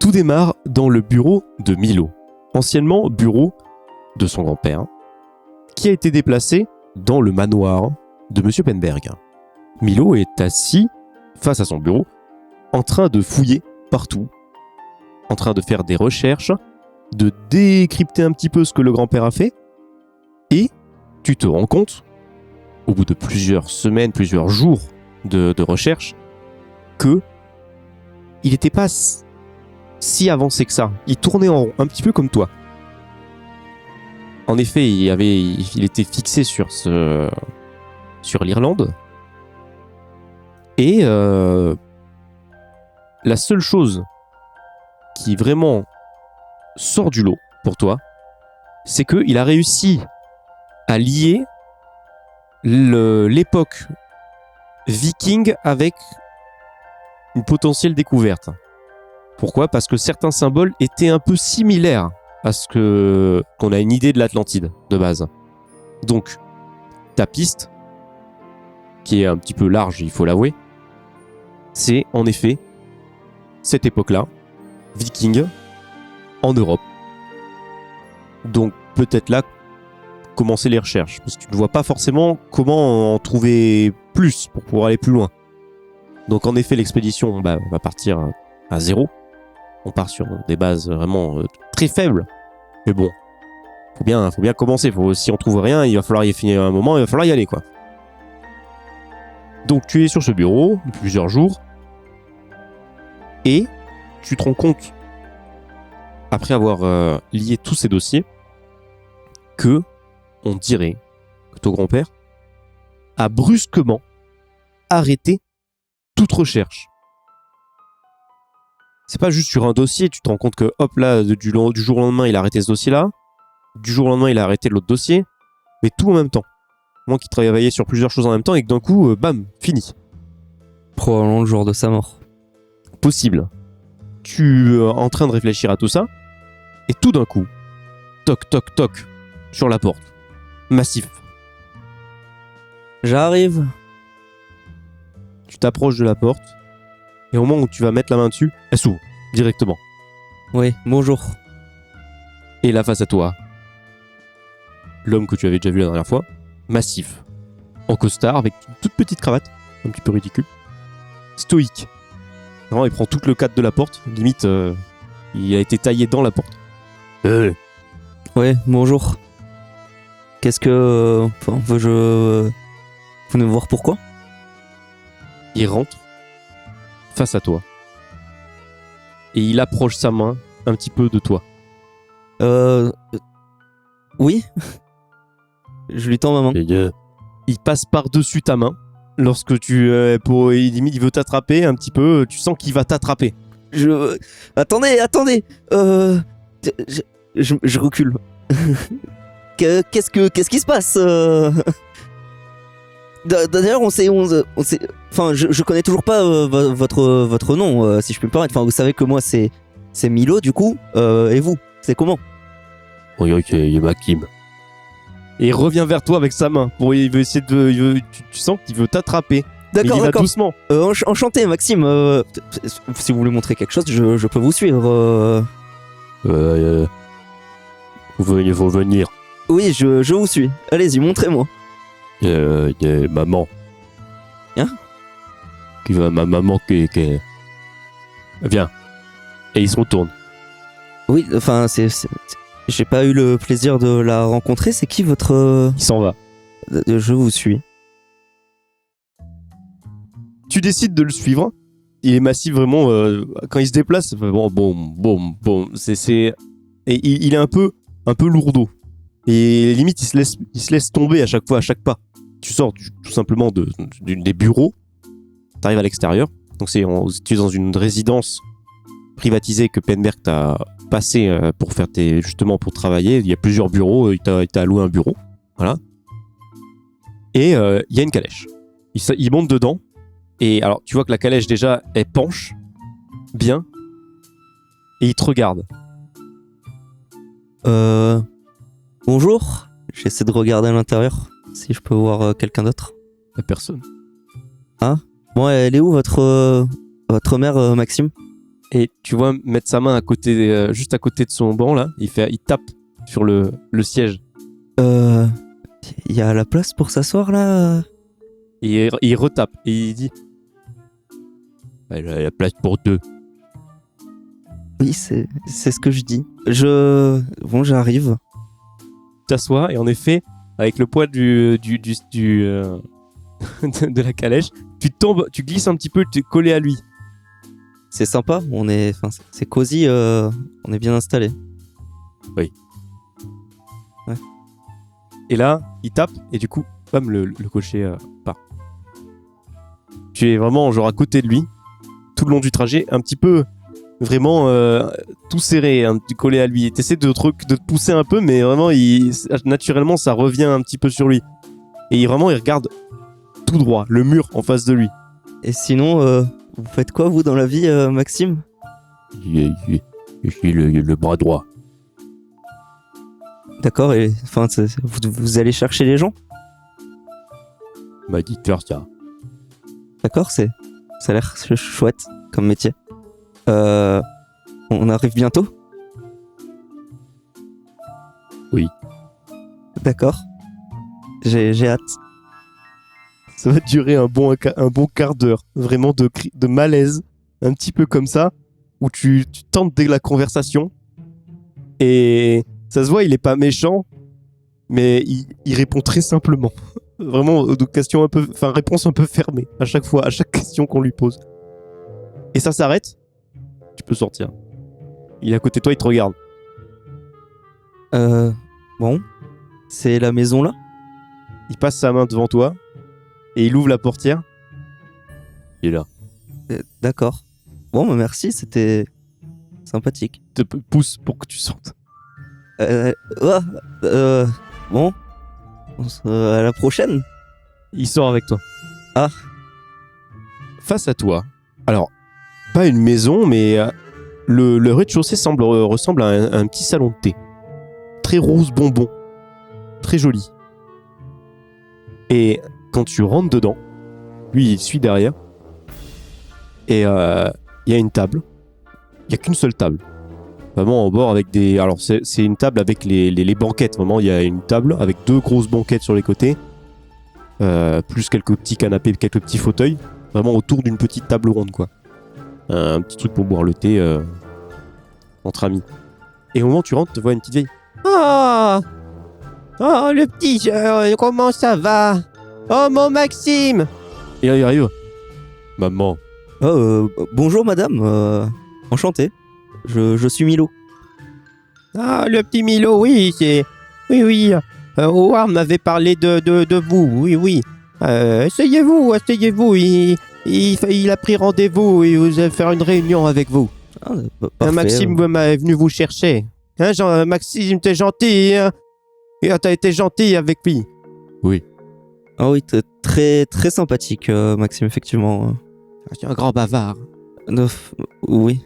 Tout démarre dans le bureau de Milo, anciennement bureau de son grand-père, qui a été déplacé dans le manoir de Monsieur Penberg. Milo est assis face à son bureau, en train de fouiller partout, en train de faire des recherches, de décrypter un petit peu ce que le grand-père a fait, et tu te rends compte, au bout de plusieurs semaines, plusieurs jours de recherche, que il n'était pas si avancé que ça. Il tournait en rond, un petit peu comme toi. En effet, il était fixé sur l'Irlande. Et la seule chose qui vraiment sort du lot pour toi, c'est qu'il a réussi à lier l'époque viking avec une potentielle découverte. Pourquoi ? Parce que certains symboles étaient un peu similaires à qu'on a une idée de l'Atlantide de base. Donc, ta piste, qui est un petit peu large, il faut l'avouer, c'est en effet cette époque-là, viking, en Europe. Donc, peut-être là, commencer les recherches, parce que tu ne vois pas forcément comment en trouver plus pour pouvoir aller plus loin. Donc, en effet, l'expédition va partir à zéro. On part sur des bases vraiment très faibles. Mais bon, faut bien commencer. Si on trouve rien, il va falloir y finir un moment, il va falloir y aller, quoi. Donc tu es sur ce bureau depuis plusieurs jours et tu te rends compte, après avoir lié tous ces dossiers, que on dirait que ton grand-père a brusquement arrêté toute recherche. C'est pas juste sur un dossier, tu te rends compte que hop là, du jour au lendemain, il a arrêté ce dossier-là, du jour au lendemain, il a arrêté l'autre dossier, mais tout en même temps. Moi qui travaillais sur plusieurs choses en même temps et que d'un coup, bam, fini. Probablement le jour de sa mort. Possible. Tu es en train de réfléchir à tout ça, et tout d'un coup, toc toc toc, sur la porte. Massif. J'arrive. Tu t'approches de la porte, et au moment où tu vas mettre la main dessus, elle s'ouvre, directement. Oui, bonjour. Et là, face à toi, l'homme que tu avais déjà vu la dernière fois, massif, en costard, avec une toute petite cravate, un petit peu ridicule, stoïque. Vraiment, il prend tout le cadre de la porte, limite, il a été taillé dans la porte. Ouais, bonjour. Qu'est-ce que... Vous venez me voir pourquoi ? Il rentre face à toi. Et il approche sa main un petit peu de toi. Oui. Je lui tends ma main. Il passe par-dessus ta main. Lorsque il veut t'attraper un petit peu, tu sens qu'il va t'attraper. Attendez. Je recule. Qu'est-ce qui se passe D'ailleurs, on sait. Enfin, je connais toujours pas votre nom, si je peux me permettre. Enfin, vous savez que moi, c'est Milo, du coup. Et vous, c'est comment ? Oui, ok, il y a Maxime. Et il revient vers toi avec sa main. Il veut essayer de. Tu sens qu'il veut t'attraper. D'accord. Il va doucement. Enchanté, Maxime. Si vous voulez montrer quelque chose, je peux vous suivre. Vous venir. Oui, je vous suis. Allez-y, montrez-moi. Il y a maman. Hein ? Ma maman qui... Viens. Et il se retourne. Oui, enfin, j'ai pas eu le plaisir de la rencontrer. C'est qui votre... Il s'en va. Je vous suis. Tu décides de le suivre. Il est massif vraiment. Quand il se déplace, bon. Et il est un peu lourdeau. Et limite, il se laisse tomber à chaque fois, à chaque pas. Tu sors tout simplement des bureaux. T'arrives à l'extérieur. Donc tu es dans une résidence privatisée que Penberg t'a passé pour faire justement pour travailler. Il y a plusieurs bureaux. Il t'a alloué un bureau. Voilà. Et il y a une calèche. Il monte dedans. Et alors, tu vois que la calèche, déjà, elle penche bien. Et il te regarde. Bonjour. J'essaie de regarder à l'intérieur. Si je peux voir quelqu'un d'autre. La personne. Ah. Bon, elle est où votre mère, Maxime ? Et tu vois mettre sa main à côté, juste à côté de son banc là, il tape sur le siège. Il y a la place pour s'asseoir là? Et il retape et il dit il y a la place pour 2. Oui, c'est ce que je dis. Bon, j'arrive. Tu t'assois et en effet, avec le poids de la calèche, tu tombes, tu glisses un petit peu, tu es collé à lui. C'est sympa, c'est cosy, on est bien installé. Oui. Ouais. Et là, il tape et du coup, bam, le cocher part. Tu es vraiment genre à côté de lui, tout le long du trajet, un petit peu vraiment tout serré, hein, collé à lui. Tu essaies de te pousser un peu, mais vraiment, naturellement, ça revient un petit peu sur lui. Et il regarde tout droit, le mur en face de lui. Et sinon, vous faites quoi, vous, dans la vie, Maxime? Je suis le bras droit. D'accord, et vous allez chercher les gens? M'a dit de faire ça. D'accord, ça a l'air chouette comme métier. On arrive bientôt? Oui. D'accord. J'ai hâte. Ça va durer un bon quart d'heure, vraiment de malaise, un petit peu comme ça, où tu tentes dès la conversation, et ça se voit, il est pas méchant, mais il répond très simplement. Vraiment, réponse un peu fermée, à chaque fois, à chaque question qu'on lui pose. Et ça s'arrête, tu peux sortir. Il est à côté de toi, il te regarde. Bon, c'est la maison là? Il passe sa main devant toi, et il ouvre la portière. Il est là. D'accord. Bon, bah merci, c'était sympathique. Il te pousse pour que tu sortes. Bon, à la prochaine. Il sort avec toi. Ah. Face à toi, alors, pas une maison, mais le rez-de-chaussée ressemble à un petit salon de thé. Très rose bonbon. Très joli. Et quand tu rentres dedans, lui il suit derrière, et il y a une table. Il n'y a qu'une seule table. Vraiment en bord avec des... Alors c'est une table avec les banquettes. Vraiment, il y a une table avec 2 grosses banquettes sur les côtés. Plus quelques petits canapés, quelques petits fauteuils. Vraiment autour d'une petite table ronde, quoi. Un petit truc pour boire le thé entre amis. Et au moment où tu rentres, tu vois une petite vieille. Oh, le petit, comment ça va? Oh, mon Maxime! Et là, il arrive. Maman. Bonjour madame, enchanté. Je suis Milo. Ah, le petit Milo, oui, c'est... Oui, Howard m'avait parlé de vous, oui. Asseyez-vous, il a pris rendez-vous et vous allez faire une réunion avec vous. Ah, parfait. Maxime est venu vous chercher. Hein, Maxime, t'es gentil, hein? Et t'as été gentil avec lui. Oui. Ah oui, très, très sympathique, Maxime, effectivement. C'est un grand bavard. Oui.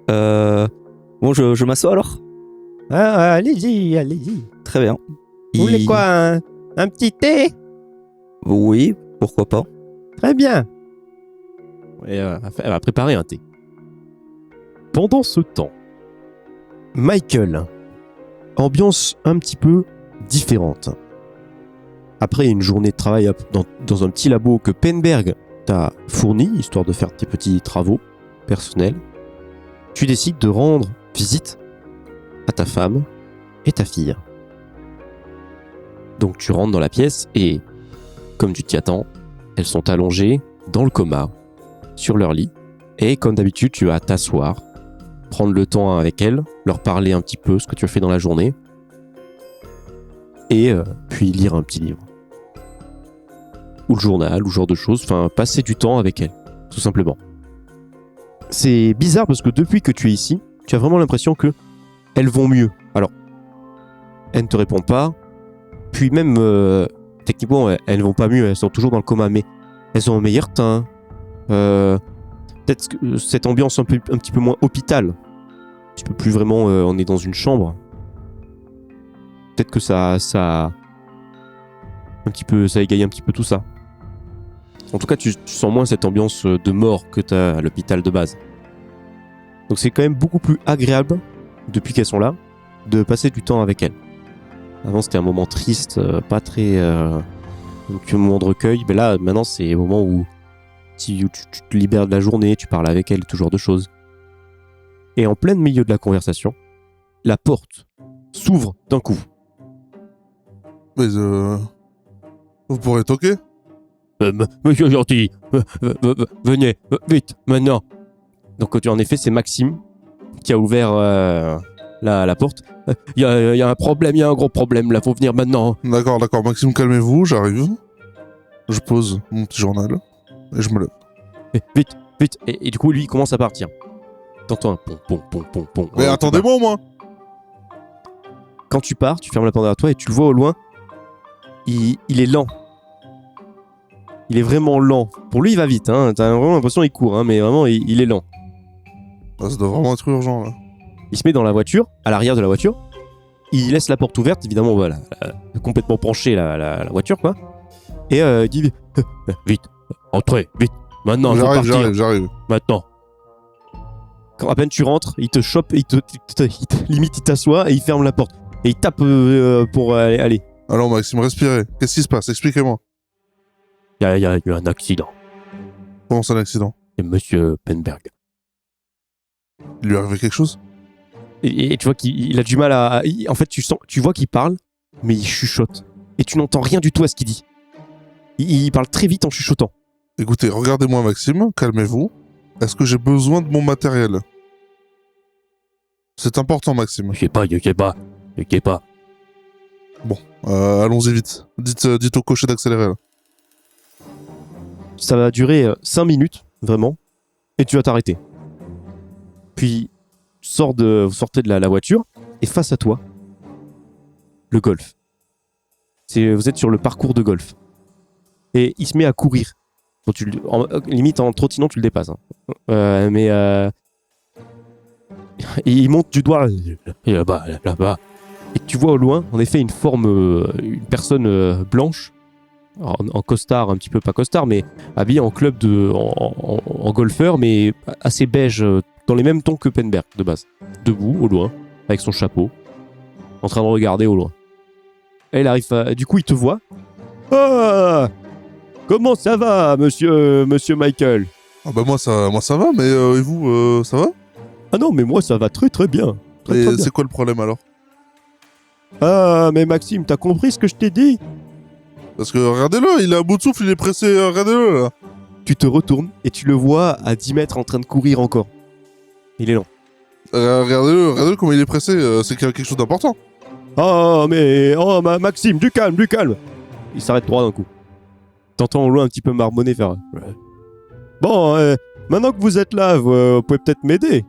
Bon, je m'assois alors? Ah, allez-y. Très bien. Vous voulez quoi, un petit thé? Oui, pourquoi pas. Très bien. Et, elle va préparer un thé. Pendant ce temps, Michael, ambiance un petit peu différente. Après une journée de travail dans un petit labo que Penberg t'a fourni, histoire de faire tes petits travaux personnels, tu décides de rendre visite à ta femme et ta fille. Donc tu rentres dans la pièce et, comme tu t'y attends, elles sont allongées dans le coma, sur leur lit. Et comme d'habitude, tu vas t'asseoir, prendre le temps avec elles, leur parler un petit peu ce que tu as fait dans la journée, et puis lire un petit livre. Ou le journal, ou ce genre de choses, enfin passer du temps avec elles, tout simplement. C'est bizarre parce que depuis que tu es ici, tu as vraiment l'impression que elles vont mieux. Alors, elles ne te répondent pas, puis même, techniquement, elles ne vont pas mieux, elles sont toujours dans le coma, mais elles ont un meilleur teint, peut-être cette ambiance un petit peu moins hôpital. Tu peux plus vraiment, on est dans une chambre. Peut-être que ça égaye un petit peu tout ça. En tout cas, tu sens moins cette ambiance de mort que t'as à l'hôpital de base. Donc c'est quand même beaucoup plus agréable, depuis qu'elles sont là, de passer du temps avec elles. Avant c'était un moment triste, pas très... donc un moment de recueil, mais là maintenant c'est au moment où tu te libères de la journée, tu parles avec elles, tout genre de choses. Et en plein milieu de la conversation, la porte s'ouvre d'un coup. Mais vous pourrez toquer? Monsieur gentil, venez, vite, maintenant. Donc en effet, c'est Maxime qui a ouvert la porte. Il y a un problème, il y a un gros problème là, faut venir maintenant. D'accord, Maxime, calmez-vous, j'arrive. Je pose mon petit journal et je me lève. Vite. Et du coup, lui, il commence à partir. T'entends un pom. Mais attendez-moi au moins. Quand tu pars, tu fermes la porte derrière toi et tu le vois au loin. Il est lent. Il est vraiment lent. Pour lui, il va vite. Hein. T'as vraiment l'impression qu'il court, hein, mais vraiment, il est lent. Ah, ça doit vraiment être urgent là. Il se met dans la voiture, à l'arrière de la voiture. Il laisse la porte ouverte, évidemment, voilà, complètement penché la voiture, quoi. Et il dit vite, entrez, vite. Maintenant, il faut partir. J'arrive. Maintenant. Quand à peine tu rentres, il te chope, limite il t'assoit et il ferme la porte. Et il tape pour aller. Alors Maxime, respirez. Qu'est-ce qui se passe? Expliquez-moi. Il y a eu un accident. Comment c'est un accident? C'est Monsieur Penberg. Il lui est arrivé quelque chose? Et tu vois qu'il a du mal à... En fait, tu vois qu'il parle, mais il chuchote. Et tu n'entends rien du tout à ce qu'il dit. Il parle très vite en chuchotant. Écoutez, regardez-moi Maxime, calmez-vous. Est-ce que j'ai besoin de mon matériel? C'est important Maxime. Je sais pas. Bon, allons-y vite. Dites au cocher d'accélérer là. Ça va durer 5 minutes, vraiment. Et tu vas t'arrêter. Puis, vous sortez de la voiture, et face à toi, le golf. Vous et sur le parcours de golf. Et il se met à courir. Bon, limite, en trottinant, tu le dépasses. Hein. Il monte du doigt là-bas. Et tu vois au loin, en effet, une personne blanche, en costard, un petit peu pas costard, mais habillé en club en golfeur, mais assez beige, dans les mêmes tons que Penberg de base. Debout, au loin, avec son chapeau, en train de regarder au loin. Et il arrive du coup, il te voit. Ah, comment ça va, monsieur Michael? Ah bah moi ça va, mais et vous, ça va? Ah non, mais moi ça va très très bien. Et très bien. c'est quoi le problème alors? Ah, mais Maxime, t'as compris ce que je t'ai dit? Parce que regardez-le, il est à bout de souffle, il est pressé, regardez-le là. Tu te retournes et tu le vois à 10 mètres en train de courir encore. Il est lent. Regardez-le comment il est pressé, c'est qu'il y a quelque chose d'important. Maxime, du calme. Il s'arrête droit d'un coup. T'entends au loin un petit peu marmonner faire. Bon, maintenant que vous êtes là, vous pouvez peut-être m'aider.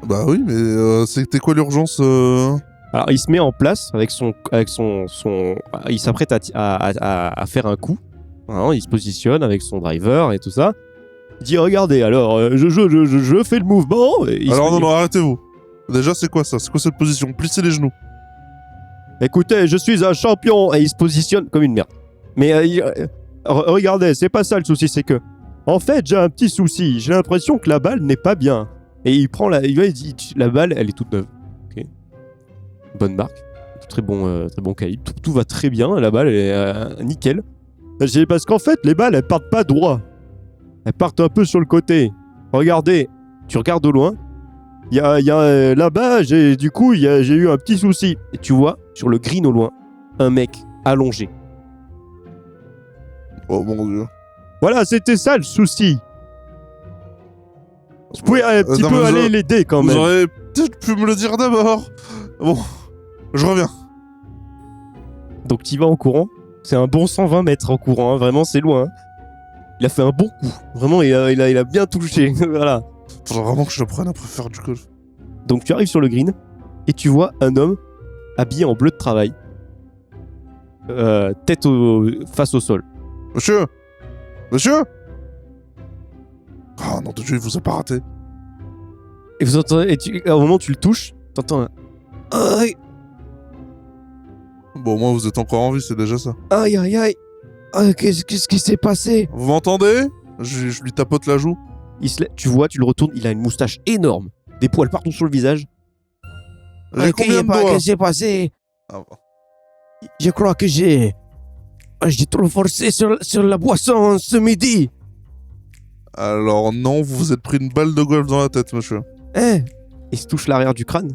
Bah oui, mais c'était quoi l'urgence Alors il se met en place avec son il s'apprête à faire un coup. Hein, il se positionne avec son driver et tout ça. Il dit regardez, alors je fais le mouvement. Alors non, arrêtez-vous. Déjà c'est quoi ça? C'est quoi cette position? Plissez les genoux. Écoutez, je suis un champion. Et il se positionne comme une merde. Mais regardez, c'est pas ça le souci, c'est que en fait j'ai un petit souci. J'ai l'impression que la balle n'est pas bien. Et il prend la balle, elle est toute neuve. Ok. Bonne marque, très bon calibre. Tout va très bien. La balle elle est nickel. Parce qu'en fait les balles elles partent pas droit. Elles partent un peu sur le côté. Regardez, tu regardes au loin. Il y a là-bas, j'ai eu un petit souci. Et tu vois, sur le green au loin, un mec allongé. Oh mon dieu. Voilà, c'était ça le souci. Je pouvais un petit peu aller l'aider quand même. Vous auriez peut-être pu me le dire d'abord. Bon, je reviens. Donc tu vas en courant. C'est un bon 120 mètres en courant, hein. Vraiment c'est loin. Hein. Il a fait un bon coup. Vraiment, il a bien touché. Voilà. Faudrait vraiment que je le prenne après faire du golf. Donc tu arrives sur le green et tu vois un homme habillé en bleu de travail, tête face au sol. Monsieur. Ah non de Dieu, il vous a pas raté. Et vous entendez, au moment où tu le touches, t'entends un aïe. Bon, moi vous êtes encore en vie, c'est déjà ça. Aïe. Qu'est-ce qui s'est passé? Vous m'entendez? Je lui tapote la joue. Tu le retournes, il a une moustache énorme. des poils partout sur le visage. J'ai combien de doigts? Qu'est-ce qui s'est passé? Ah, bon. Je crois que j'ai trop forcé sur la boisson ce midi. Alors non, vous vous êtes pris une balle de golf dans la tête, monsieur. Hein? Il se touche l'arrière du crâne.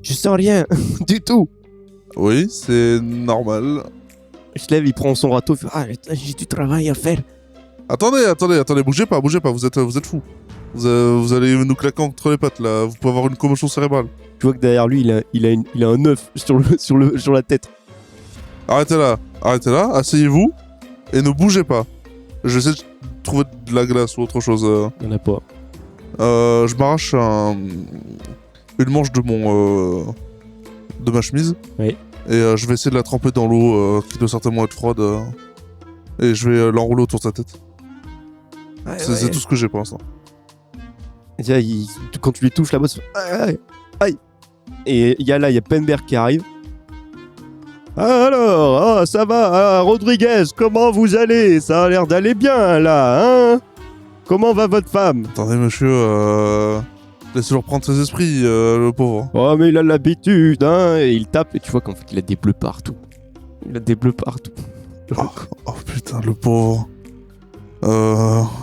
Je sens rien du tout. Oui, c'est normal. Il se lève, il prend son râteau. Il fait, Ah, j'ai du travail à faire. Attendez, bougez pas, vous êtes fous. Vous allez nous claquer entre les pattes là, vous pouvez avoir une commotion cérébrale. tu vois que derrière lui, il a un œuf sur la tête. Arrêtez là, asseyez-vous et ne bougez pas. Je vais essayer de trouver de la glace ou autre chose. Il n'y en a pas. Je m'arrache une manche de ma chemise. Oui. Et je vais essayer de la tremper dans l'eau qui doit certainement être froide. Et je vais l'enrouler autour de sa tête. C'est tout ce que j'ai pour l'instant. Et tiens, quand tu lui touches là-bas, tu fais, aïe. Et il y a Penberg qui arrive. Alors, ça va, Rodriguez, comment vous allez? Ça a l'air d'aller bien là, hein? Comment va votre femme? Attendez, monsieur, laissez-le reprendre ses esprits, le pauvre. Oh, mais il a l'habitude, hein? Et il tape, et tu vois qu'en fait, il a des bleus partout. Oh putain, le pauvre.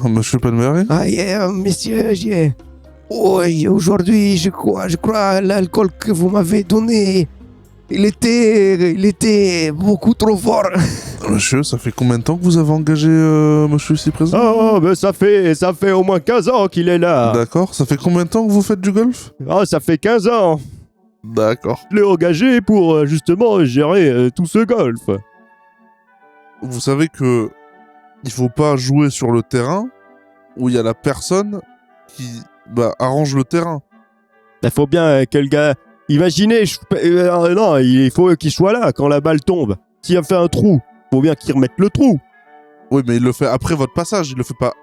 Monsieur Penberry? Ah, messieurs, oui, aujourd'hui, je crois, l'alcool que vous m'avez donné, il était beaucoup trop fort. Monsieur, ça fait combien de temps que vous avez engagé monsieur ici présent? Oh, mais ça fait au moins 15 ans qu'il est là. D'accord, ça fait combien de temps que vous faites du golf? Ah, ça fait 15 ans. D'accord. Je l'ai engagé pour justement gérer tout ce golf. Vous savez que il faut pas jouer sur le terrain où il y a la personne qui arrange le terrain. Il faut bien que le gars... Imaginez, non, il faut qu'il soit là quand la balle tombe. S'il a fait un trou, faut bien qu'il remette le trou. Oui, mais il le fait après votre passage, il le fait pas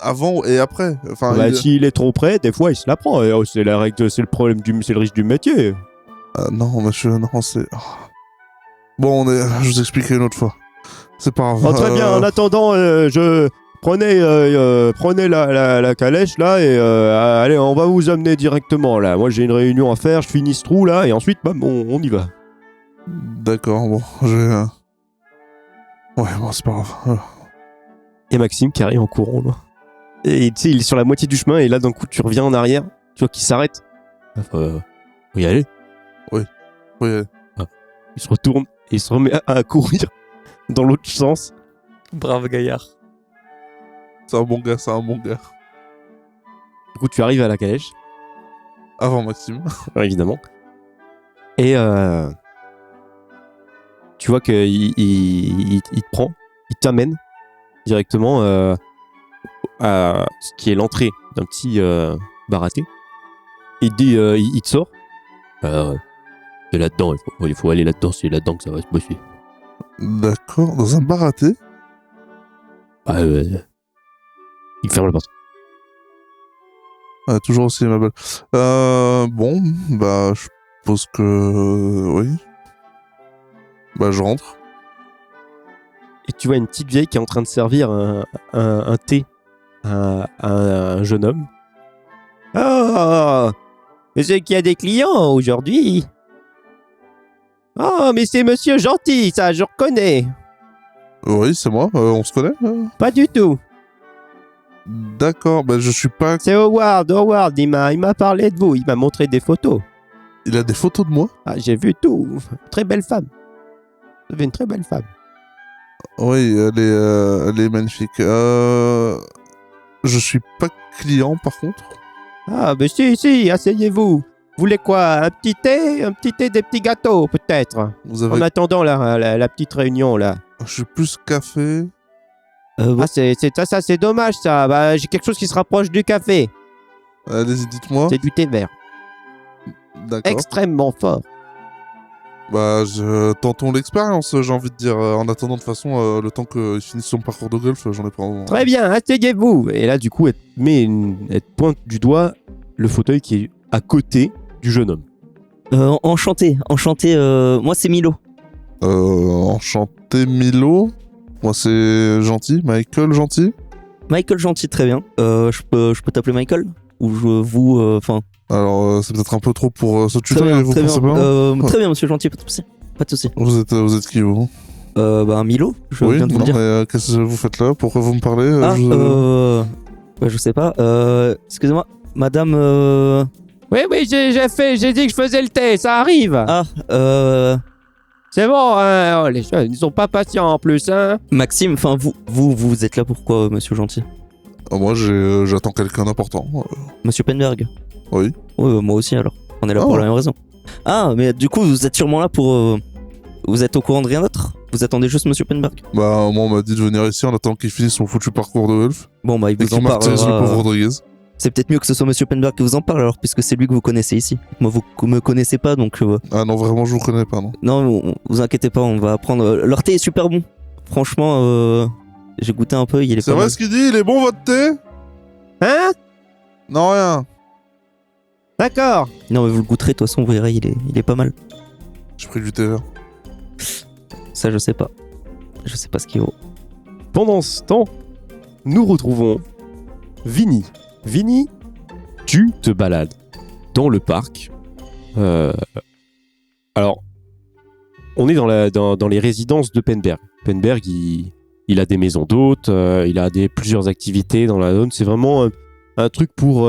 avant et après. Enfin, S'il est trop près, des fois il se la prend. Et, c'est la règle, c'est le problème c'est le risque du métier. non, monsieur, non, c'est... Bon, je vous expliquerai une autre fois. C'est pas grave. Oh, très bien, en attendant, prenez la calèche là et allez, on va vous amener directement là. Moi j'ai une réunion à faire, je finis ce trou là et ensuite bam, on y va. D'accord, bon, Ouais, bon, c'est pas grave. Et Maxime qui arrive en courant là. Et tu sais, il est sur la moitié du chemin et là d'un coup tu reviens en arrière, tu vois qu'il s'arrête. Faut y aller. Oui. Il se retourne et il se remet à courir dans l'autre sens. Brave gaillard. C'est un bon gars. Du coup tu arrives à la calèche. Avant Maxime. Évidemment. Et tu vois qu'il te prend, il t'amène directement à ce qui est l'entrée d'un petit baraté. Il te dit, il te sort. C'est là-dedans, il faut aller là-dedans, c'est là-dedans que ça va se passer. D'accord, dans un baraté. Il ferme la porte. Toujours aussi aimable. Bon, je suppose que... oui. Je rentre. Et tu vois une petite vieille qui est en train de servir un thé à un jeune homme. Oh, c'est qu'il y a des clients aujourd'hui. Oh, mais c'est monsieur gentil, ça, je reconnais. Oui, c'est moi, on se connaît Pas du tout. D'accord, je suis pas... C'est Howard, il m'a parlé de vous, il m'a montré des photos. Il a des photos de moi? Ah, j'ai vu tout. Très belle femme. Vous avez une très belle femme. Oui, elle est magnifique. Je suis pas client par contre. Ah, ben si, asseyez-vous. Vous voulez quoi? Un petit thé, des petits gâteaux, peut-être. Vous avez... En attendant la petite réunion, là. Je suis plus café. Ah, ça, c'est dommage, ça. J'ai quelque chose qui se rapproche du café. Allez-y, dites-moi. C'est du thé vert. D'accord. Extrêmement fort. Tentons l'expérience, j'ai envie de dire. En attendant, de toute façon, le temps qu'il finisse son parcours de golf, j'en ai pas... Très bien, asseyez-vous. Et là, du coup, elle pointe du doigt le fauteuil qui est à côté du jeune homme. Enchanté. Moi, c'est Milo. Enchanté, Milo. Moi, c'est Gentil. Michael Gentil. Michael Gentil, très bien. Je peux t'appeler Michael? enfin. Alors, c'est peut-être un peu trop pour ce Très tuto, bien, vous très pensez bien. pas Très bien, monsieur Gentil, pas de souci. Pas de souci. Vous êtes qui, vous? Milo, je Oui, viens de vous non, le dire. mais qu'est-ce que vous faites là? Pourquoi vous me parlez? Je sais pas. Excusez-moi, madame. Oui, j'ai dit que je faisais le thé, ça arrive. C'est bon, hein, oh, les jeunes, ils sont pas patients en plus, hein. Maxime, enfin, vous êtes là pourquoi, monsieur Gentil? Moi, j'attends quelqu'un d'important. Monsieur Penberg? Oui. Oui, moi aussi alors. On est là Oh. pour la même raison. Ah, mais du coup, vous êtes sûrement là pour. Vous êtes au courant de rien d'autre? Vous attendez juste monsieur Penberg? Bah, moi, on m'a dit de venir ici en attendant qu'il finisse son foutu parcours de elfe. Bon, bah, il Et vous en qu'il martyrise le pauvre parlera. Rodriguez. C'est peut-être mieux que ce soit monsieur Penberg qui vous en parle alors, puisque c'est lui que vous connaissez ici. Moi, vous me connaissez pas, donc. Ah non, vraiment, je vous connais pas, non. Non, vous inquiétez pas, on va apprendre. Leur thé est super bon. Franchement, j'ai goûté un peu, il est C'est pas vrai mal. ce qu'il dit? Il est bon, votre thé? Hein? Non, rien. D'accord. Non, mais vous le goûterez, de toute façon, vous verrez, il est pas mal. J'ai pris du thé vert. Ça, je sais pas. Je sais pas ce qu'il vaut. Pendant ce temps, nous retrouvons Vinny. Vinny, tu te balades dans le parc. Alors, on est dans les résidences de Penberg. Penberg, il a des maisons d'hôtes, il a plusieurs activités dans la zone. C'est vraiment un truc pour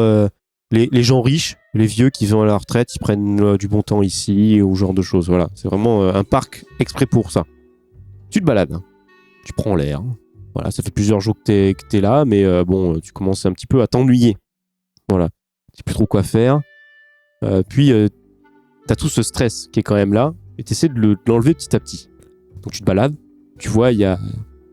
les gens riches, les vieux qui vont à la retraite, ils prennent du bon temps ici, ou ce genre de choses. Voilà, c'est vraiment un parc exprès pour ça. Tu te balades, hein. Tu prends l'air. Voilà, ça fait plusieurs jours que t'es là, mais bon, tu commences un petit peu à t'ennuyer. Voilà, tu sais plus trop quoi faire. Puis, t'as tout ce stress qui est quand même là, et t'essaies de l'enlever petit à petit. Donc tu te balades, tu vois, il y a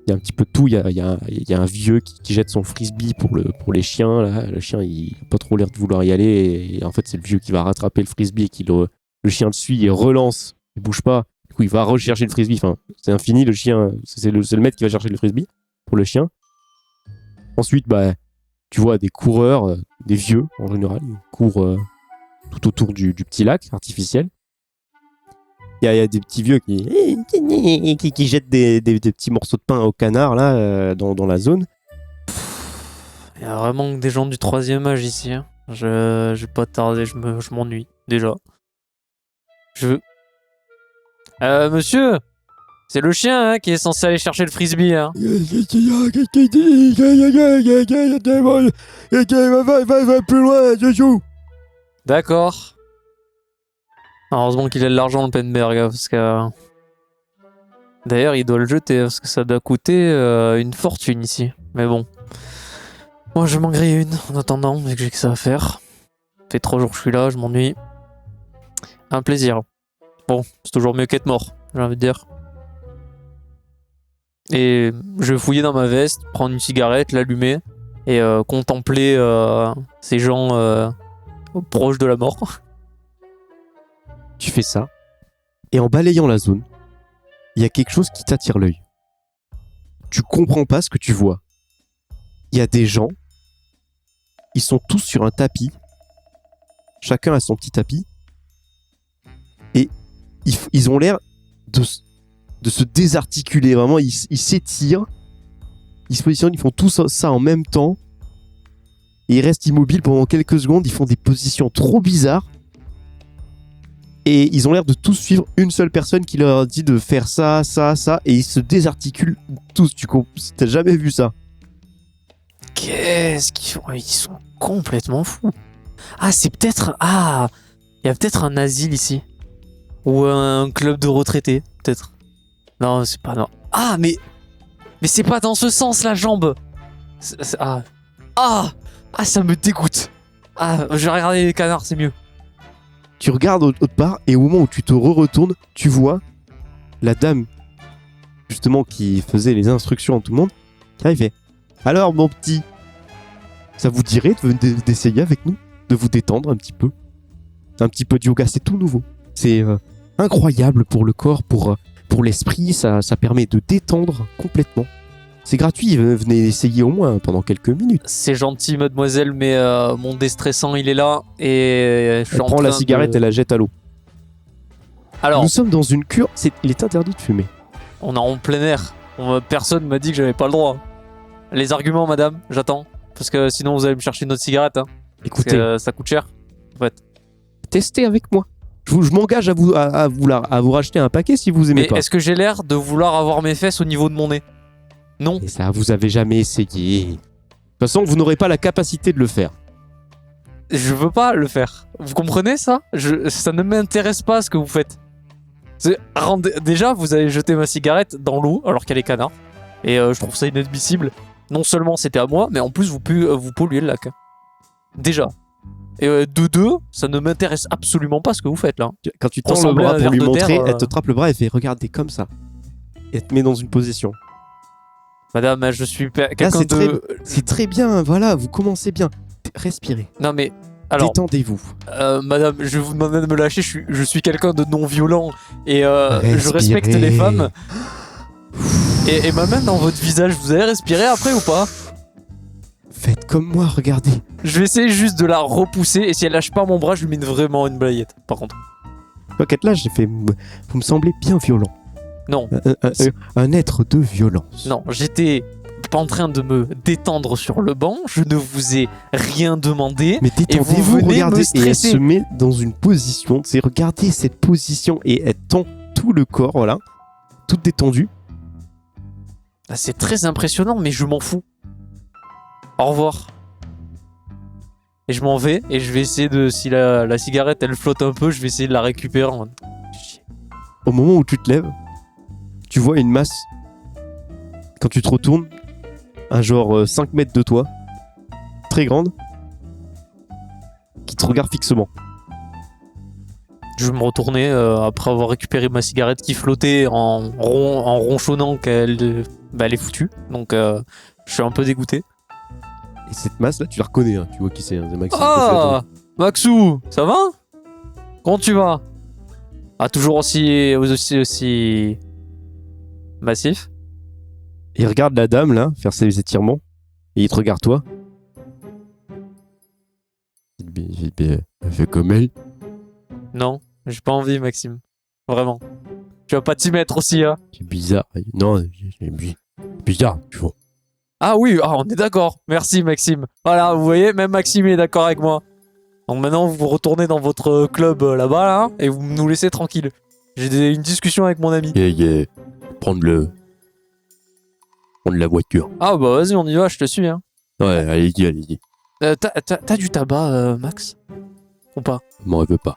un petit peu de tout. Il y a un vieux qui jette son frisbee pour les chiens. Là. Le chien, il n'a pas trop l'air de vouloir y aller. Et en fait, c'est le vieux qui va rattraper le frisbee et le chien le suit et relance. Il bouge pas. Du coup, il va rechercher le frisbee. Enfin, c'est infini, le chien. C'est le maître qui va chercher le frisbee pour le chien. Ensuite, bah, tu vois des coureurs, des vieux en général, ils courent tout autour du petit lac artificiel. Il y a des petits vieux qui jettent des petits morceaux de pain au canard là, dans la zone. Il y a vraiment des gens du 3e âge ici. Hein. Je vais pas tarder, je m'ennuie déjà. Monsieur, c'est le chien hein, qui est censé aller chercher le frisbee. Hein. Va plus loin, je joue. D'accord. Heureusement qu'il a de l'argent le Penberg, hein, parce que... D'ailleurs, il doit le jeter, parce que ça doit coûter une fortune ici. Mais bon. Moi, je m'en grille une, en attendant, vu que j'ai que ça à faire. Ça fait 3 jours que je suis là, je m'ennuie. Un plaisir. Bon, c'est toujours mieux qu'être mort, j'ai envie de dire. Et je vais fouiller dans ma veste, prendre une cigarette, l'allumer, et contempler ces gens proches de la mort. Tu fais ça, et en balayant la zone, il y a quelque chose qui t'attire l'œil. Tu comprends pas ce que tu vois. Il y a des gens, ils sont tous sur un tapis, chacun a son petit tapis, et ils ont l'air de se désarticuler, vraiment, ils s'étirent, ils se positionnent, ils font tous ça en même temps, et ils restent immobiles pendant quelques secondes, ils font des positions trop bizarres, et ils ont l'air de tous suivre une seule personne qui leur dit de faire ça, et ils se désarticulent tous. T'as jamais vu ça? Qu'est-ce qu'ils font? Ils sont complètement fous. Ah, c'est peut-être... Ah, il y a peut-être un asile ici. Ou un club de retraités, peut-être. Non, c'est pas... Non. Ah, mais c'est pas dans ce sens, la jambe. Ah, ça me dégoûte. Ah, je vais regarder les canards, c'est mieux. Tu regardes autre part, et au moment où tu te retournes, tu vois la dame, justement, qui faisait les instructions à tout le monde, qui arrive et fait « Alors, mon petit, ça vous dirait d'essayer avec nous? De vous détendre un petit peu? Un petit peu de yoga, c'est tout nouveau. C'est incroyable pour le corps, pour l'esprit, ça permet de détendre complètement. C'est gratuit, venez essayer au moins pendant quelques minutes. » C'est gentil, mademoiselle, mais mon déstressant, il est là, et je suis Elle en prend la train cigarette et la jette à l'eau. Alors, Nous sommes dans une cure, il est interdit de fumer. on est en plein air. Personne m'a dit que j'avais pas le droit. Les arguments, madame, j'attends. Parce que sinon, vous allez me chercher une autre cigarette. Hein. Écoutez, ça coûte cher. testez avec moi. Je m'engage à vous racheter un paquet si vous aimez Mais pas. est-ce que j'ai l'air de vouloir avoir mes fesses au niveau de mon nez? Non. Et ça, vous avez jamais essayé. De toute façon, vous n'aurez pas la capacité de le faire. Je veux pas le faire. Vous comprenez ça? Ça ne m'intéresse pas ce que vous faites. Déjà, vous avez jeté ma cigarette dans l'eau alors qu'elle est canard. Et je trouve ça inadmissible. Non seulement c'était à moi, mais en plus vous polluez le lac. Déjà. Et de deux, ça ne m'intéresse absolument pas ce que vous faites là. Quand tu tends le Ressembler à bras un pour lui ver de montrer, terre, elle te trappe le bras et fait regardez comme ça. Et elle te met dans une position. Madame, je suis quelqu'un c'est de... C'est très bien, voilà, vous commencez bien. Respirez. Non mais... Alors, Détendez-vous. madame, je vais vous demander de me lâcher, je suis quelqu'un de non violent et je Respirez. respecte les femmes. Et ma main dans votre visage, vous allez respirer après ou pas? Faites comme moi, regardez. Je vais essayer juste de la repousser et si elle lâche pas mon bras, je lui mets vraiment une balayette. Par contre. Pocket là, j'ai fait. Vous me semblez bien violent. Non, Un être de violence. non, j'étais pas en train de me détendre sur le banc, je ne vous ai rien demandé. Mais détendez-vous, venez regardez. me Et elle stresser. se met dans une position. C'est regardez cette position et elle tend tout le corps, voilà. Toute détendue. Ah, c'est très impressionnant, mais je m'en fous. Au revoir. Et je m'en vais et je vais essayer de... Si la cigarette elle flotte un peu, je vais essayer de la récupérer. Au moment où tu te lèves, tu vois une masse. Quand tu te retournes, un genre 5 mètres de toi, très grande, qui te regarde fixement. Je vais me retourner après avoir récupéré ma cigarette qui flottait en ronchonnant qu'elle elle est foutue. Donc je suis un peu dégoûté. Et cette masse là, tu la reconnais, hein. Tu vois qui c'est, hein, c'est Maxime. Ah, Maxou, ça va? Comment tu vas? Ah, toujours aussi massif? Il regarde la dame là, faire ses étirements, et il te regarde toi. Elle fait comme elle. Non, j'ai pas envie, Maxime. Vraiment. Tu vas pas t'y mettre aussi, hein? C'est bizarre. Non, c'est bizarre, tu vois. Ah oui, on est d'accord. Merci, Maxime. Voilà, vous voyez, même Maxime est d'accord avec moi. Donc maintenant, vous retournez dans votre club là-bas, là, et vous nous laissez tranquille. J'ai une discussion avec mon ami. Prendre la voiture. Ah bah vas-y, on y va, je te suis, hein. Ouais, allez-y. T'as du tabac, Max? Ou pas? M'en veux pas.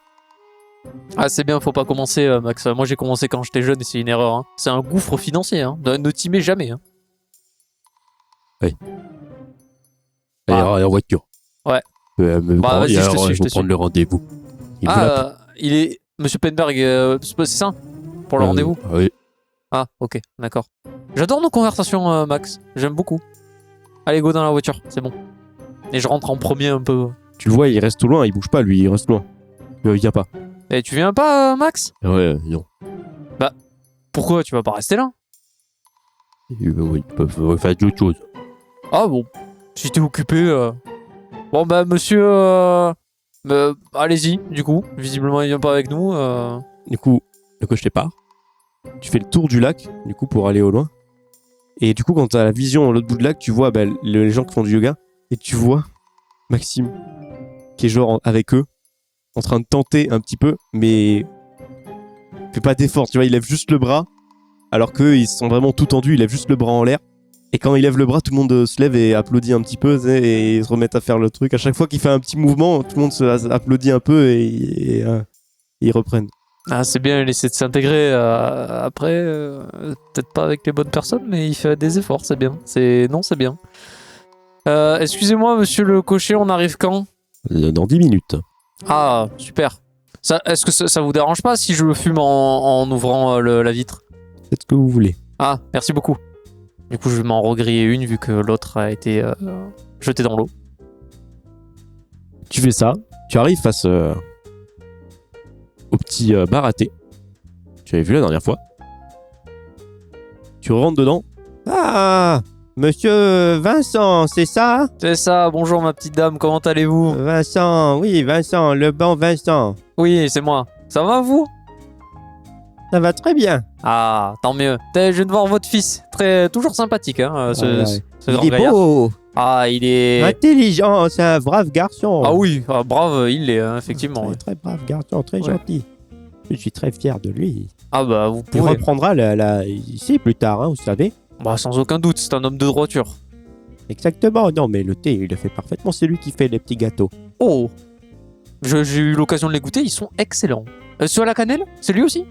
Ah, c'est bien, faut pas commencer, Max. Moi, j'ai commencé quand j'étais jeune et c'est une erreur, hein. C'est un gouffre financier, hein. Ne t'y mets jamais, hein. Allez, Bah. en voiture. Ouais. Bah, vas-y, je te suis, je te suis. prendre le rendez-vous. Il est... Monsieur Penberg, c'est ça? Pour le rendez-vous? Oui. Ah, ok, d'accord. J'adore nos conversations, Max. J'aime beaucoup. Allez, go dans la voiture, c'est bon. Et je rentre en premier un peu. Tu le vois, il reste loin, il bouge pas, lui, il reste loin. Il vient pas. Et tu viens pas, Max? Ouais, non. Pourquoi? Tu vas pas rester là? Oui, ils peuvent faire d'autres choses. Ah bon, si t'es occupé... Bon bah monsieur... allez-y, du coup. Visiblement il vient pas avec nous. Du coup, je te pars. Tu fais le tour du lac, du coup, pour aller au loin. Et du coup, quand t'as la vision à l'autre bout du lac, tu vois les gens qui font du yoga. Et tu vois Maxime, qui est genre avec eux, en train de tenter un petit peu, mais fait pas d'effort, tu vois, il lève juste le bras, alors qu'eux, ils sont vraiment tout tendus, il lève juste le bras en l'air. Et quand il lève le bras, tout le monde se lève et applaudit un petit peu, tu sais, et ils se remettent à faire le truc. À chaque fois qu'il fait un petit mouvement, tout le monde se applaudit un peu et ils reprennent. Ah c'est bien, il essaie de s'intégrer après. Peut-être pas avec les bonnes personnes, mais il fait des efforts, c'est bien. Non, c'est bien. Excusez-moi monsieur le cocher, on arrive quand? Dans 10 minutes. Ah, super. Est-ce que ça vous dérange pas si je fume en ouvrant la vitre? Faites ce que vous voulez. Ah, merci beaucoup. Du coup, je vais m'en regriller une vu que l'autre a été jetée dans l'eau. Tu fais ça, tu arrives face au petit bar à thé. Tu avais vu la dernière fois. Tu rentres dedans. Ah, monsieur Vincent, c'est ça? C'est ça, bonjour ma petite dame, comment allez-vous? Vincent, oui, Vincent, le bon Vincent. Oui, c'est moi. Ça va vous? Ça va très bien. Ah, tant mieux. Je viens de voir votre fils. Toujours sympathique, hein, ce Il grand est gaillard. beau. Ah, il est... Intelligent, c'est un brave garçon. Ah oui, brave, il l'est, hein, effectivement. Très, ouais. très brave garçon, très Ouais. gentil. Je suis très fier de lui. Ah bah, vous Il pouvez. reprendra ici plus tard, hein, vous savez. Bah, sans aucun doute, c'est un homme de droiture. Exactement, non, mais le thé, il le fait parfaitement. C'est lui qui fait les petits gâteaux. Oh, j'ai eu l'occasion de les goûter, ils sont excellents. Ceux à la cannelle, c'est lui aussi?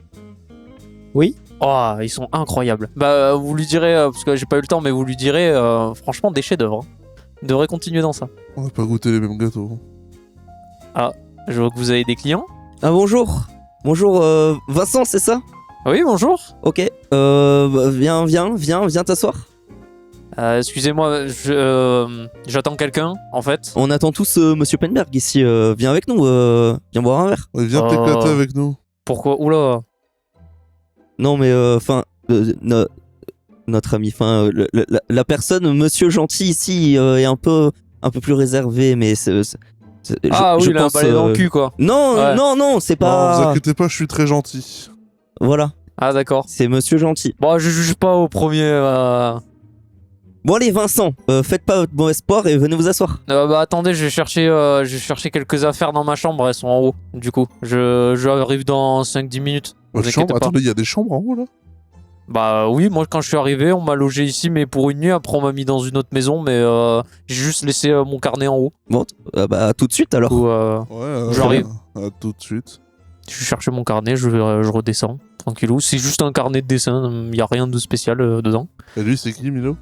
Oui. Oh, ils sont incroyables. Bah, vous lui direz, parce que j'ai pas eu le temps, mais vous lui direz, franchement, des chefs-d'œuvre. Hein. Il devrait continuer dans ça. On n'a pas goûté les mêmes gâteaux. Je vois que vous avez des clients. Ah bonjour. Bonjour Vincent, c'est ça? Oui, bonjour. Ok. Viens t'asseoir. Excusez-moi, j'attends quelqu'un, en fait. On attend tous Monsieur Penberg ici. Viens avec nous. Viens boire un verre. Ouais, viens Oh. t'éclater avec nous. Pourquoi? Oula. Non mais enfin notre ami, enfin la personne Monsieur Gentil ici est un peu plus réservé, mais Ah oui, je il a un pense, balai dans le cul, quoi. Non Ouais. non, c'est Non, vous pas. inquiétez pas, je suis très gentil. Voilà, Ah, d'accord. c'est Monsieur Gentil. Bon, je juge pas au premier... Bon allez Vincent, faites pas votre bon espoir et venez vous asseoir. bah attendez, je vais chercher quelques affaires dans ma chambre, elles sont en haut, du coup. J'arrive dans 5-10 minutes. Vous Votre chambre inquiétez pas. Attendez, il y a des chambres en haut là? Bah oui, moi quand je suis arrivé, on m'a logé ici, mais pour une nuit, après on m'a mis dans une autre maison, mais j'ai juste laissé mon carnet en haut. Bon, bah tout de suite alors. Du coup, Ouais, J'arrive. À tout de suite. je cherchais mon carnet, je redescends, tranquillou. C'est juste un carnet de dessin, il y a rien de spécial dedans. Et lui, c'est qui, Milo?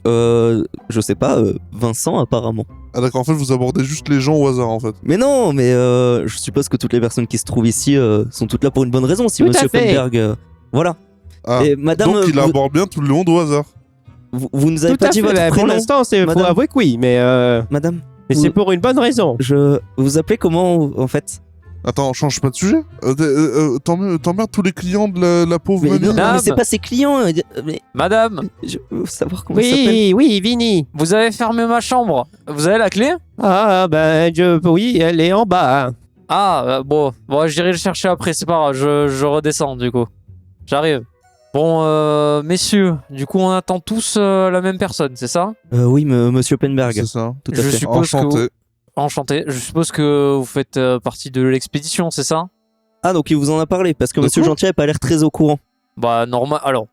Je sais pas, Vincent apparemment. Ah d'accord, en fait, vous abordez juste les gens au hasard, en fait. Mais non, mais je suppose que toutes les personnes qui se trouvent ici sont toutes là pour une bonne raison. Si Tout à Monsieur fait. Penberg, voilà. Ah, Et Madame, donc il vous, aborde bien tout le monde au hasard. vous nous avez Tout pas à dit fait. votre Bah, pour prénom, l'instant, faut madame. avouer que oui, mais Madame. c'est pour une bonne raison. Je vous appelez comment en fait? Attends, change pas de sujet. T'emmerdes tous les clients de la pauvre Mais, mamie. non, Madame. mais c'est pas ses clients. Mais Madame, je veux savoir comment il s'appelle. Oui, oui, Vinny. vous avez fermé ma chambre. Vous avez la clé? Ah, ben, oui, elle est en bas. Ah, bon, j'irai le chercher après, c'est pas grave, je redescends du coup. J'arrive. Bon, messieurs, du coup on attend tous la même personne, c'est ça? Oui, Monsieur Penberg. C'est ça. Tout à Je fait. suppose que Enchanté. Enchanté. Je suppose que vous faites partie de l'expédition, c'est ça? Ah, donc il vous en a parlé parce que De Monsieur quoi Gentil a pas l'air très au courant. Bah, normal. Alors,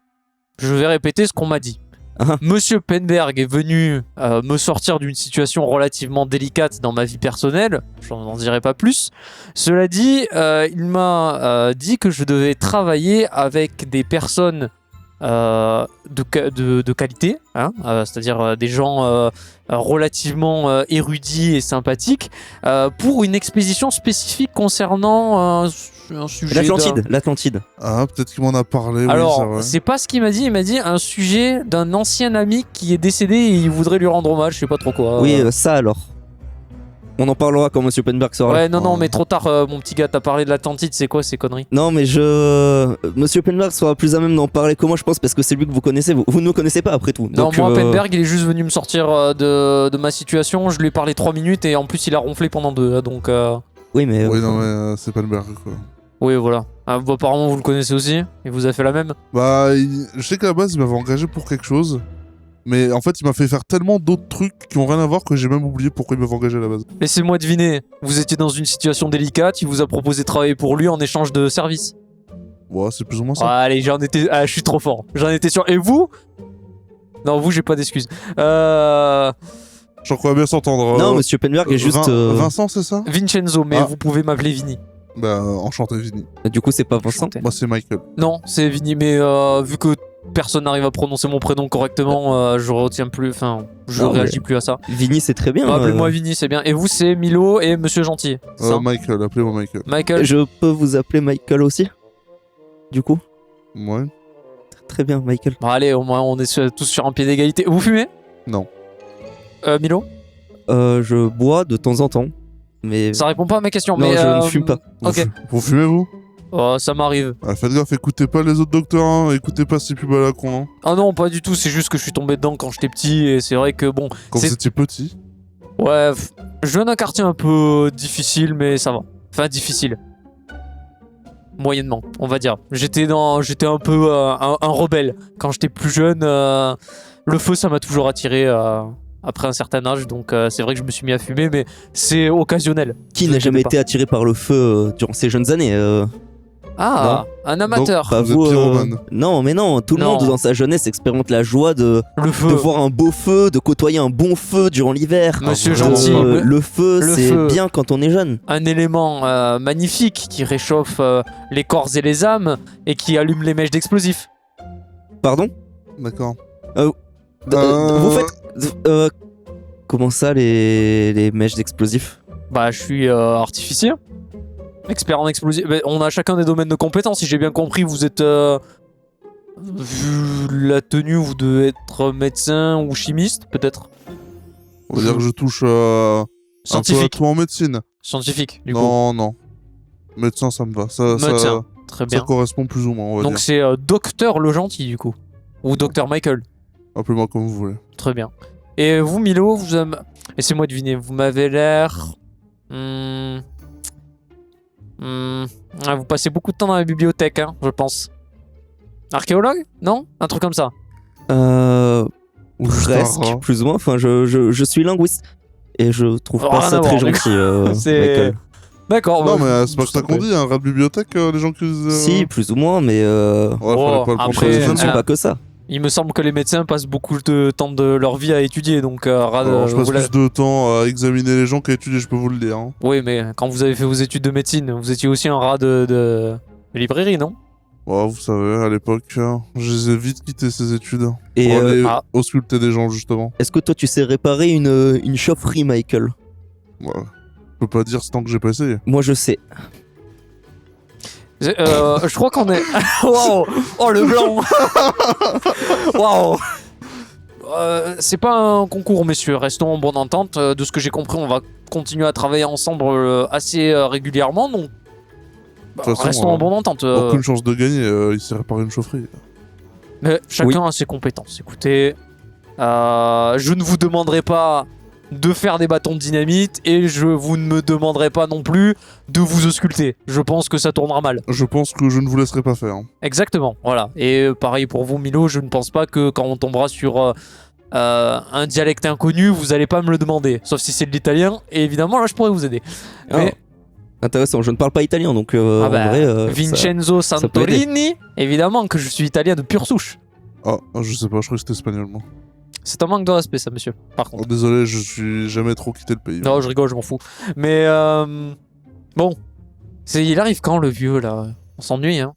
je vais répéter ce qu'on m'a dit. Ah. Monsieur Penberg est venu me sortir d'une situation relativement délicate dans ma vie personnelle. Je n'en dirai pas plus. Cela dit, il m'a dit que je devais travailler avec des personnes de qualité, hein, c'est-à-dire des gens relativement érudits et sympathiques, pour une expédition spécifique concernant un sujet. L'Atlantide. Ah, peut-être qu'il m'en a parlé. Alors, oui, c'est vrai. c'est pas ce qu'il m'a dit. Il m'a dit un sujet d'un ancien ami qui est décédé et il voudrait lui rendre hommage. Je sais pas trop quoi. Oui, ça alors. On en parlera quand Monsieur Penberg sera là. Ouais, non, Ouais. mais trop tard, mon petit gars. T'as parlé de l'Atlantide. C'est quoi ces conneries? Non, mais Monsieur Penberg sera plus à même d'en parler que moi, je pense, parce que c'est lui que vous connaissez. Vous ne me connaissez pas après tout. Non, Donc, moi, Penberg, il est juste venu me sortir de ma situation. Je lui ai parlé 3 minutes et en plus, il a ronflé pendant 2. Donc, Oui, mais. Oui, non, mais c'est pas le berg, quoi. oui, voilà. Bah, apparemment, vous le connaissez aussi. Il vous a fait la même. Bah, je sais qu'à la base, il m'avait engagé pour quelque chose. Mais en fait, il m'a fait faire tellement d'autres trucs qui ont rien à voir que j'ai même oublié pourquoi il m'avait engagé à la base. Laissez-moi deviner. Vous étiez dans une situation délicate. Il vous a proposé de travailler pour lui en échange de services. Ouais, c'est plus ou moins ça. Ah, allez, j'en étais. Ah, je suis trop fort. J'en étais sûr. Et vous? Non, vous, j'ai pas d'excuses. J'en crois bien s'entendre. Non, Monsieur Penberg est juste. Vincent, c'est ça? Vincenzo, mais Ah. vous pouvez m'appeler Vinny. Bah, enchanté, Vini. Du coup, c'est pas Vincent. Enchanté. Moi, c'est Michael. Non, c'est Vinny, mais vu que personne n'arrive à prononcer mon prénom correctement, je retiens plus. Enfin, je Non, mais- réagis plus à ça. Vinny, c'est très bien. Appelez-moi Vinny, c'est bien. Et vous, c'est Milo et Monsieur Gentil. c'est ça Michael, appelez-moi Michael. Michael. Je peux vous appeler Michael aussi? Du coup? Ouais. Très bien, Michael. Bon, allez, au moins, on est tous sur un pied d'égalité. Vous fumez? Non. Milo? Je bois de temps en temps. Mais. Ça répond pas à ma question. Non, mais, je ne fume pas. Ok. Vous fumez, vous? Oh, ça m'arrive. Ah, faites gaffe, écoutez pas les autres docteurs, hein. Écoutez pas ces pubs à la con, hein. Ah non, pas du tout. C'est juste que je suis tombé dedans quand j'étais petit et c'est vrai que bon. Quand c'est- vous étiez petit. Ouais, je viens d'un quartier un peu difficile, mais ça va. Enfin, difficile. Moyennement, on va dire. J'étais un peu un rebelle. Quand j'étais plus jeune, le feu, ça m'a toujours attiré à après un certain âge, donc c'est vrai que je me suis mis à fumer, mais c'est occasionnel. Qui Je n'a ne jamais connais été attiré par le feu durant ses jeunes années Ah, un amateur. Pas Vous êtes vous, pyromane. Non, mais non, tout le Non. monde dans sa jeunesse expérimente la joie de Le feu. voir un beau feu, de côtoyer un bon feu durant l'hiver. Monsieur Ah, gentil, vraiment. Le feu, Le c'est feu. bien quand on est jeune. un élément magnifique qui réchauffe les corps et les âmes et qui allume les mèches d'explosifs. Pardon D'accord. Vous faites. Comment ça, les mèches d'explosifs? Bah, je suis artificier, expert en explosifs. Mais on a chacun des domaines de compétences. Si j'ai bien compris, vous êtes. Vu la tenue, vous devez être médecin ou chimiste, peut-être. On va dire que je touche un peu à Scientifique. tout en médecine. Scientifique, du coup. Non, non. Médecin, ça me va. Ça Médecin. Très bien. correspond plus ou moins, on va Donc dire. c'est Docteur le Gentil, du coup. Ou Docteur Michael. Appelez-moi comme vous voulez. Très bien. Et vous, Milo, laissez-moi deviner, vous m'avez l'air... Vous passez beaucoup de temps dans la bibliothèque, hein, je pense. Archéologue? Non? Un truc comme ça. Ou juste un Presque, rat. plus ou moins. Enfin, je suis linguiste. Et je trouve Oh, pas rien ça à très voir, gentil, C'est... Michael. D'accord. Non, bah, mais c'est pas ça qu'on dit, un rat de bibliothèque, les gens qui. Si, plus ou moins, mais Ouais, fallait Oh, pas le prendre après, je ne personnellement. suis pas que ça. Il me semble que les médecins passent beaucoup de temps de leur vie à étudier, donc... Alors, je passe vous la- plus de temps à examiner les gens qu'à étudier, je peux vous le dire. Hein. Oui, mais quand vous avez fait vos études de médecine, vous étiez aussi un rat de librairie, non? Ouais, vous savez, à l'époque, je les ai vite quitté ces études. Et Pour aller ah. ausculter des gens, justement. est-ce que toi, tu sais réparer une chaufferie, Michael? Ouais. Je peux pas dire tant que j'ai pas essayé. Moi, je sais. Je crois qu'on est... Waouh! Oh, le blanc! Waouh! C'est pas un concours, messieurs. Restons en bonne entente. De ce que j'ai compris, on va continuer à travailler ensemble assez régulièrement. Donc, toute façon, restons en bonne entente. Aucune chance de gagner, il s'est réparé une chaufferie. Mais chacun a ses compétences. Écoutez, je ne vous demanderai pas de faire des bâtons de dynamite et vous ne me demanderez pas non plus de vous ausculter. Je pense que ça tournera mal. Je pense que je ne vous laisserai pas faire. Exactement, voilà. Et pareil pour vous, Milo, je ne pense pas que quand on tombera sur un dialecte inconnu, vous allez pas me le demander. Sauf si c'est de l'italien, et évidemment, là, je pourrais vous aider. Mais, Intéressant, je ne parle pas italien, donc ah en bah, vrai, Vincenzo ça peut aider. Santorini, évidemment que je suis italien de pure souche. Ah, je sais pas, je crois que c'était espagnol, moi. C'est un manque de respect, ça, monsieur, par Oh, contre. désolé, je suis jamais trop quitté le pays. Non, je rigole, je m'en fous. Mais, bon, il arrive quand, le vieux, là? On s'ennuie, hein.